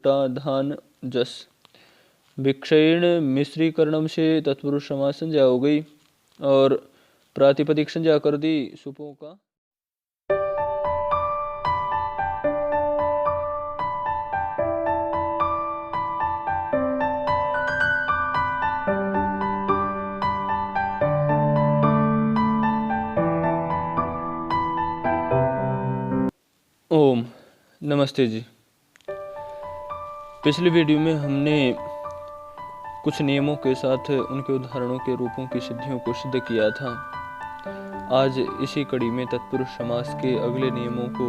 टा धान जस विक्षयण मिश्रीकरणम से तत्पुरुष समास संज्ञा हो गई और प्रातिपदिक संज्ञा कर दी सुपों का। ओम नमस्ते जी। पिछली वीडियो में हमने कुछ नियमों के साथ उनके उदाहरणों के रूपों की सिद्धियों को सिद्ध किया था। आज इसी कड़ी में तत्पुरुष समास के अगले नियमों को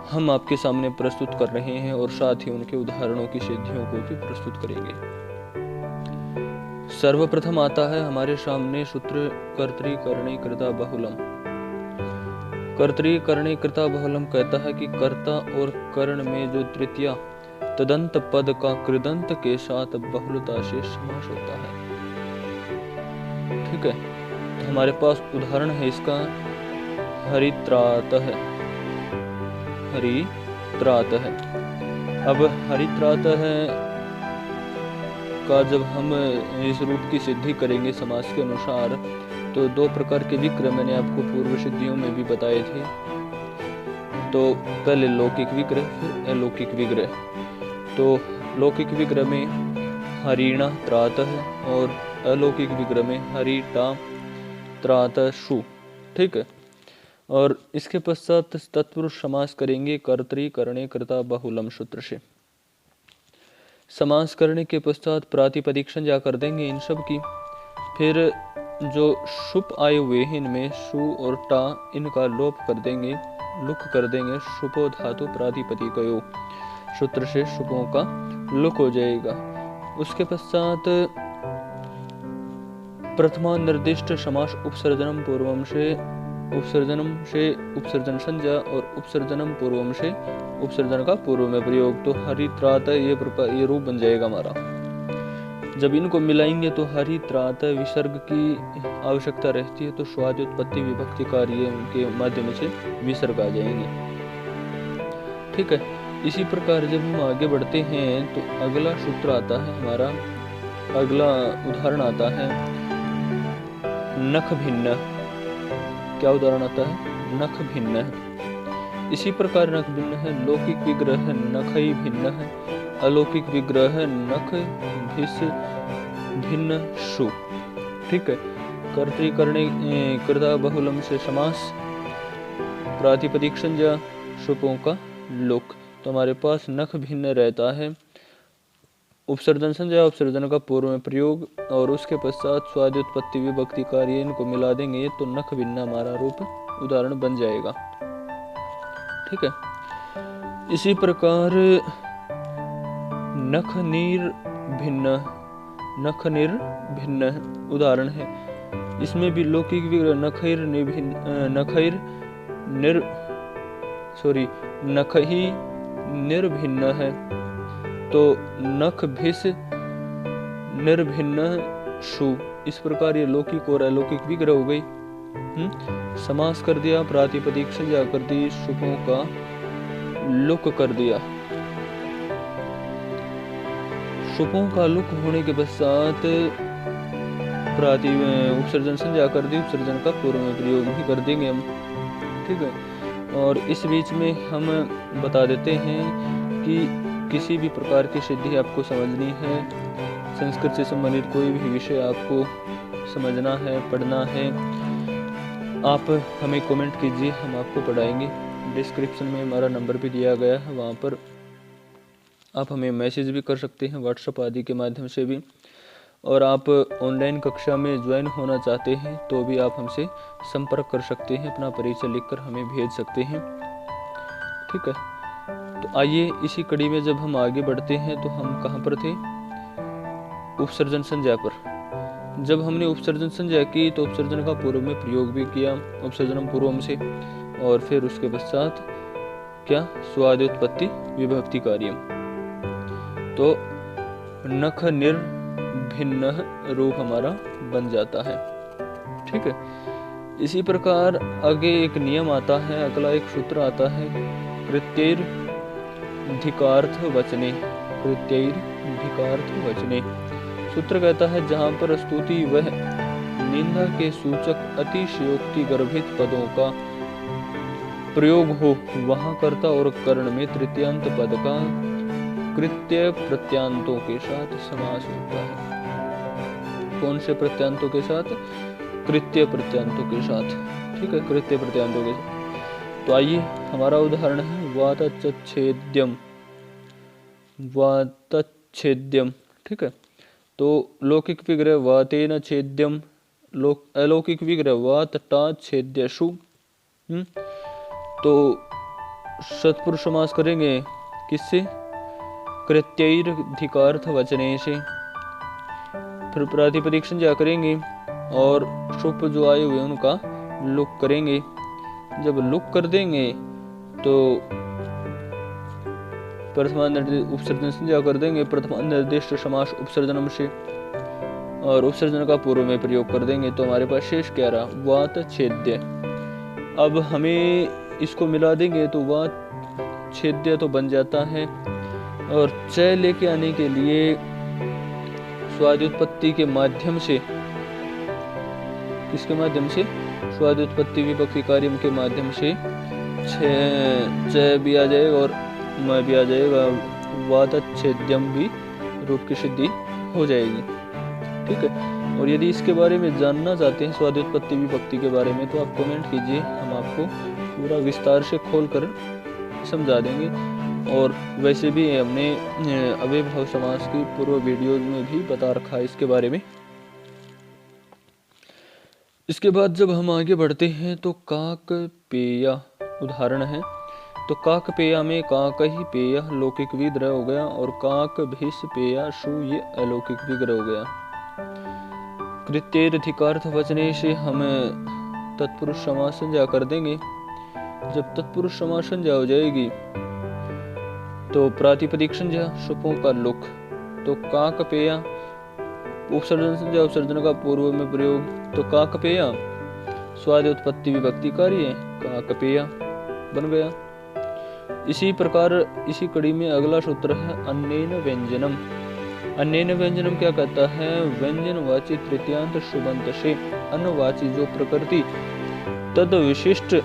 हम आपके सामने प्रस्तुत कर रहे हैं और साथ ही उनके उदाहरणों की सिद्धियों को भी प्रस्तुत करेंगे। सर्वप्रथम आता है हमारे सामने सूत्र कर्तरी करणे कृता बहुलम। कर्तरी करणे कृता बहुलम कहता है कि कर्ता और कर्ण में जो तृतीया तदंत पद का कृदंत के साथ बहुलता से समास होता है। ठीक है, तो हमारे पास उदाहरण है इसका हरित्रात है। हरित्रात है। अब हरित्रात है का जब हम इस रूप की सिद्धि करेंगे समास के अनुसार तो दो प्रकार के विग्रह मैंने आपको पूर्व सिद्धियों में भी बताए थे। तो पहले लौकिक विग्रह फिर अलौकिक विग्रह। तो लौकिक विग्रह में हरिणा त्रात है और अलौकिक विग्रह में हरिटा त्रात शु। ठीक है, और इसके पश्चात तत्पुरुष समास करेंगे कर्तरी करणे कृता बहुलम सूत्र से। समास करने के पश्चात प्रातिपदिक संज्ञा कर देंगे इन सब की। फिर जो शुप आए हुए हैं इनमें शु और टा इनका लोप कर देंगे, लुक कर देंगे। शुपो धातु प्रातिपदिकयो सूत्र से शुपों का लुक हो जाएगा। उसके पश्चात प्रथमा निर्दिष्ट समास उपसर्जनम पूर्वम से उपसर्जन संज्ञा और उपसर्जनम पूर्वम से उपसर्जन का पूर्व में प्रयोग। तो हरित्रात ये रूप बन जाएगा हमारा। जब इनको मिलाएंगे तो हरित्रात विसर्ग की आवश्यकता रहती है, तो स्वाद्योत्पत्ति विभक्ति कार्य उनके माध्यम से विसर्ग आ जाएंगे। ठीक है, इसी प्रकार जब हम आगे बढ़ते हैं तो अगला सूत्र आता है हमारा, अगला उदाहरण आता है नख भिन्न। क्या उदाहरण आता है? नख भिन्न है। इसी प्रकार नख भिन्न है। लौकिक विग्रह है नखई भिन्न है, अलौकिक विग्रह है नख भिस भिन्न शु। ठीक है, कर्तरी करणे कृता बहुलम से समास, प्रातिपदिक संज्ञा, शुपों का लोक। तो हमारे पास नख भिन्न रहता है, उपसर्जन संज्ञा उपसर्जन का पूर्व में प्रयोग और उसके पश्चात स्वाद्योत्पत्ति विभक्ति कार्य इनको मिला देंगे तो नख भिन्न हमारा रूप उदाहरण बन जाएगा। ठीक है, इसी प्रकार नख नीर भिन्न उदाहरण है। इसमें भी लौकिक विग्रह नखही निर्भिन्न है। तो नख भिस निर्भिन्न शु। इस प्रकार ये लौकिक और अलौकिक विग्रह हो गई। समास कर दिया, प्रातिपदिक संज्ञा कर दी, शुपों का लुक कर दिया। शुपों का लुक होने के पश्चात उपसर्जन संज्ञा कर दी, उपसर्जन का पूर्व में प्रयोग भी कर देंगे हम। ठीक है, और इस बीच में हम बता देते हैं कि किसी भी प्रकार की सिद्धि आपको समझनी है, संस्कृत से संबंधित कोई भी विषय आपको समझना है, पढ़ना है, आप हमें कमेंट कीजिए, हम आपको पढ़ाएंगे। डिस्क्रिप्शन में हमारा नंबर भी दिया गया है, वहाँ पर आप हमें मैसेज भी कर सकते हैं, व्हाट्सएप आदि के माध्यम से भी। और आप ऑनलाइन कक्षा में ज्वाइन होना चाहते हैं तो भी आप हमसे संपर्क कर सकते हैं, अपना परिचय लिखकर हमें भेज सकते हैं। ठीक है, तो आइए इसी कड़ी में जब हम आगे बढ़ते हैं तो हम कहाँ पर थे? उपसर्जन संज्ञा पर। जब हमने उपसर्जन संज्ञा की तो उपसर्जन का पूर्व में प्रयोग भी किया, उपसर्जनम पूर्वम से, और फिर उसके पश्चात क्या? स्वाद्योत्पत्ति विभक्ति कार्यम। तो नख निर्भिन्न रूप हमारा बन जाता है। ठीक है, इसी प्रकार आगे एक नियम आता है, अगला एक सूत्र आता है, कृत्यैर धिकार्थ वचने, कृत्यैर धिकार्थ वचने। सूत्र कहता है जहाँ पर स्तुति वह निंदा के सूचक अतिशयोक्ति गर्भित पदों का प्रयोग हो, वहाँ कर्ता और कर्ण में तृतीयांत पद का कृत्य प्रत्यांतों के साथ समास होता है। कौन से प्रत्यांतों के साथ? कृत्य प्रत्यांतों के साथ। ठीक है, कृत्य प्रत्यांतों के साथ। तो आइए हमारा उदाहरण है वातच्छेद्यम, वातच्छेद्यम। ठीक है, तो लौकिक विग्रह वातेन छेद्यम, अलौकिक विग्रह वातटा छेद्यशु। तो सत्पुरुष समास करेंगे किससे? कृत्यैर धिकार्थ वचने से। फिर प्रातिपदिक संज्ञा करेंगे और शुभ जो आए हुए उनका लुक करेंगे। जब लुक कर देंगे तो प्रथमांत उपसर्जन संज्ञा कर देंगे प्रथमा निर्दिष्ट समास उपसर्जनम से, और उपसर्जन का पूर्व में प्रयोग कर देंगे। तो हमारे पास शेष क्या रहा? वातच्छेद्य। अब हमें इसको मिला देंगे तो वातच्छेद्य तो बन जाता है, और च लेके आने के लिए स्वाद्युत्पत्ति के माध्यम से, किसके माध्यम से? स्वाद्युत्पत्ति विभक्ति कार्यम के माध्यम से च भी आ जाएगा और म भी आ जाएगा, वातच्छेद्यम भी रूप की सिद्धि हो जाएगी। ठीक है, और यदि इसके बारे में जानना चाहते हैं स्वाद्युत्पत्ति विभक्ति के बारे में, तो आप कमेंट कीजिए, हम आपको पूरा विस्तार से खोल कर समझा देंगे। और वैसे भी हमने अव्ययभाव समास की पूर्व वीडियो में भी बता रखा है इसके बारे में। इसके बाद जब हम आगे बढ़ते हैं तो काक पेया उदाहरण है। तो काक पेया में काक ही पेया लौकिक विग्रह हो गया, और काक भिस पेया शु ये अलौकिक विग्रह हो गया। कृत्यैर धिकार्थ वचने से हम तत्पुरुष समास संज्ञा कर देंगे। जब तत्पुरुष समास संज्ञा हो जाएगी तो प्रातिपदिक संज्ञा शुपों का लुक। तो काक पेया उपसर्जन संज्ञा उपसर्जन का पूर्व में प्रयोग। तो काक पेया स्वाद्युत्पत्ति विभक्ति कार्य है, काक पेया बन गया। इसी प्रकार इसी कड़ी में अगला सूत्र है अन्येन व्यंजनम। अन्येन व्यंजनम क्या कहता है? व्यंजनवाची तृतीयांत शुबंत से अन्नवाची जो प्रकृति तद विशिष्ट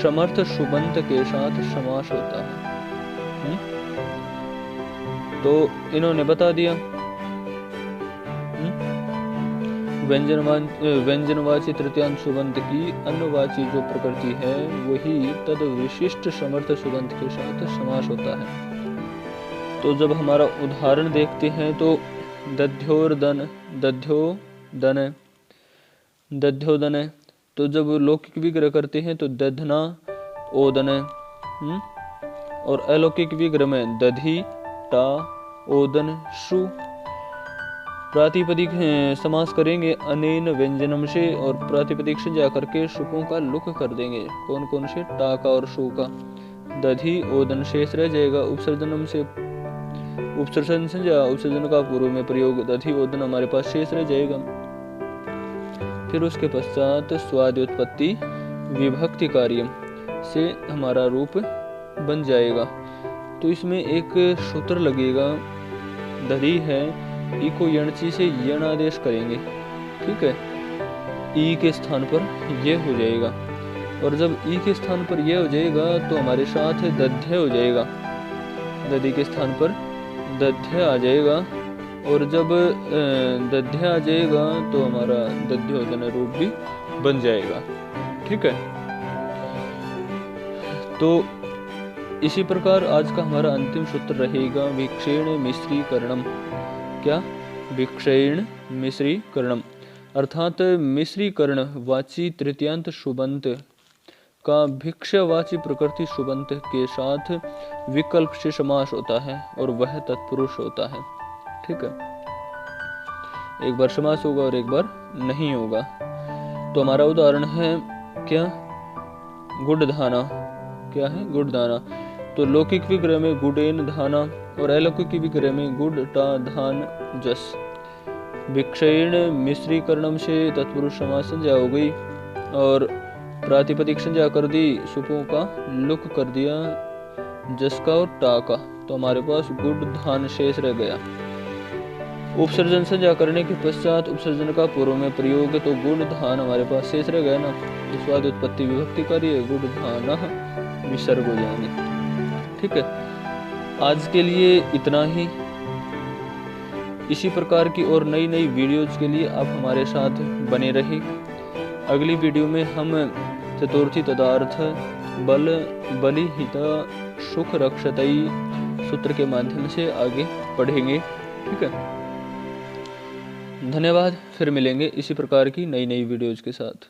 समर्थ शुबंत के साथ समास होता है। तो इन्होंने बता दिया व्यंजनवाची तृतीयांत शुबंत की अन्नवाची जो प्रकृति है वही तद विशिष्ट समर्थ शुबंत के साथ समास होता है। तो जब हमारा उदाहरण देखते हैं तो दध्योर्दन, दध्योदन, दध्योदन। तो जब लौकिक विग्रह करते हैं तो दधना ओदन, और अलौकिक विग्रह में दधि टा ओदन शु। प्रातिपदिक समास करेंगे अनेन व्यंजनम से, और प्रातिपदिक संज्ञा करके शुपों का लुक कर देंगे। कौन कौन से? टा का और शु का। दधि ओदन शेष रह जाएगा। उपसर्जनम से उपसर्जन संज्ञा उपसर्जन का पूर्व में प्रयोग, दधि ओदन हमारे पास शेष रह जाएगा। फिर उसके पश्चात स्वाद्युत्पत्ति विभक्ति कार्य से हमारा रूप बन जाएगा। तो इसमें एक सूत्र लगेगा, दधि है, ई को यणची से यण आदेश करेंगे। ठीक है, ई के स्थान पर ये हो जाएगा, और जब ई के स्थान पर ये हो जाएगा तो हमारे साथ दध्य हो जाएगा। दधि के स्थान पर दध्य आ जाएगा, और जब दध्य आ जाएगा तो हमारा दध्योदन रूप भी बन जाएगा। ठीक है, तो इसी प्रकार आज का हमारा अंतिम सूत्र रहेगा विक्षेण मिश्रीकरणम। क्या? विक्षेण मिश्रीकरणम अर्थात मिश्रीकरण वाची तृतीयांत शुबंत का भिक्षवाची प्रकृति शुबंत के साथ विकल्प से समास होता है, और वह तत्पुरुष होता है। ठीक है, एक बार समास होगा और एक बार नहीं होगा। तो हमारा उदाहरण है क्या? गुडधाना। क्या है? गुडधाना। तो लौकिक विग्रह में गुडेन धाना, और अलौकिक विग्रह में गुड टा धान जस। विक्षेण मिश्रीकरणम से तत्पुरुष समास संज्ञा हो गई, और प्रातिपदिक संज्ञा कर दी, सुपों का लुक कर दिया, जसका और टाका, तो हमारे पास गुड धान शेष रह गया। उपसर्जन संज्ञा करने के पश्चात उपसर्जन का पूर्व में प्रयोग, तो गुण धान हमारे पास शेष रह गया ना, तो स्वाद उत्पत्ति विभक्ति कार्य गुड धान विसर्ग हो जाएंगे। ठीक है, आज के लिए इतना ही। इसी प्रकार की और नई नई वीडियोज के लिए आप हमारे साथ बने रहिए। अगली वीडियो में हम चतुर्थी तदार्थ बल बलि हिता सुख रक्षतई सूत्र के माध्यम से आगे पढ़ेंगे। ठीक है, धन्यवाद। फिर मिलेंगे इसी प्रकार की नई नई वीडियोज के साथ।